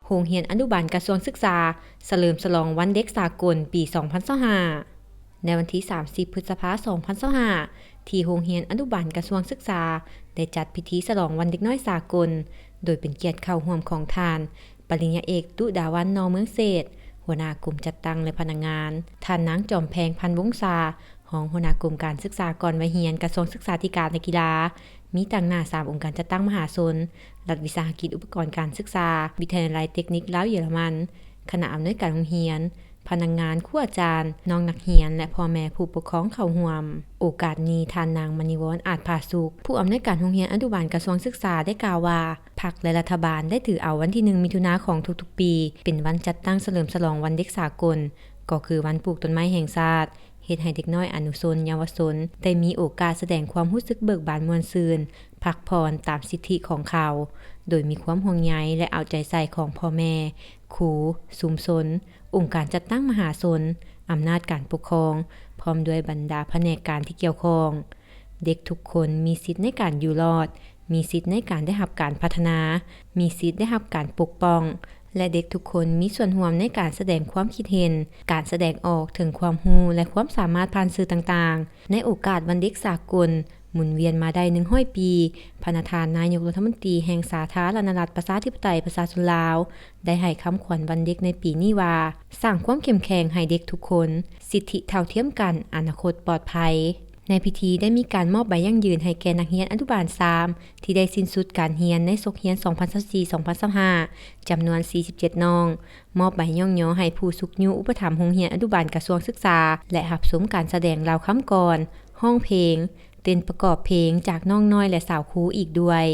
โรงเรียนอนุบาลกระทรวงศึกษาเฉลิมฉลองวันเด็กสากลปี 2025 ในวันที่ 30 พฤษภาคม 2025 ที่โรงเรียนอนุบาลกระทรวงศึกษาได้จัดพิธีฉลองวันเด็กน้อยสากลโดยเป็นเกียรติเข้าร่วมของท่านปริญญาเอกดุดาวันนอเมืองเศรษฐ์หัวหน้ากลุ่มจัดตั้งและพนักงานท่านนางจอมแพงพันวงศารองหัวหน้ากลุ่มการศึกษาก่อนวัยเรียนกระทรวงศึกษาธิการและกีฬามีตั้งหน้า3องค์การจัดตั้งมหาชนรัฐวิสาหกิจอุปกรณ์การศึกษาวิทยาลัยเทคนิคลาวเยอรมันคณะอำนวยการโรงเรียนพนักงานครูอาจารย์น้องนักเรียนและพ่อแม่ผู้ปกครองเข้าร่วมโอกาสนี้ท่านนางมณีวรอาจผาสุขผู้อำนวยการโรงเรียนอนุบาลกระทรวงศึกษาได้กล่าวว่าพรรคและรัฐบาลได้ถือเอาวันที่1มิถุนายนของทุกๆปีเป็นวันจัดตั้งเฉลิมฉลองวันเด็กสากลก็คือวันปลูกต้นไม้แห่งชาติเฮ็ดให้เด็กน้อยอนุชนเยาวชนได้มีโอกาสแสดงความรู้สึกเบิกบานม่วนซื่นพักผ่อนตามสิทธิของเขาโดยมีความห่วงใยและเอาใจใส่ของพ่อแม่ครูชุมชนองค์การจัดตั้งมหาชนอำนาจการปกครองพร้อมด้วยบรรดาแผนกการที่เกี่ยวข้องเด็กทุกคนมีสิทธิในการอยู่รอดมีสิทธิในการได้รับการพัฒนามีสิทธิได้รับการปกป้องและเด็กทุกคนมีส่วนร่วมในการแสดงความคิดเห็นการแสดงออกถึงความรู้และความสามารถผ่านสื่อต่างๆในโอกาสวันเด็กสากลหมุนเวียนมาได้100 ปีพระประธานนายกรัฐมนตรีแห่งสาธารณรัฐประชาธิปไตยประชาชนลาวได้ให้คำขวัญวันเด็กในปีนี้ว่าสร้างความเข้มแข็งให้เด็กทุกคนสิทธิเท่าเทียมกันอนาคตปลอดภัยในพิธีได้มีการมอบใบยั่งยืนให้แก่นักเรียนอนุบาล3ที่ได้สิ้นสุดการเรียนในศกเรียน 2024-2025 จำนวน 47 น้องมอบใบย่องยอให้ผู้สุขยุอุปถัมภ์โรงเรียนอนุบาลกระทรวงศึกษาและรับชมการแสดงราวคำกรห้องเพลงเต้นประกอบเพลงจากน้องน้อยและสาวครูอีกด้วย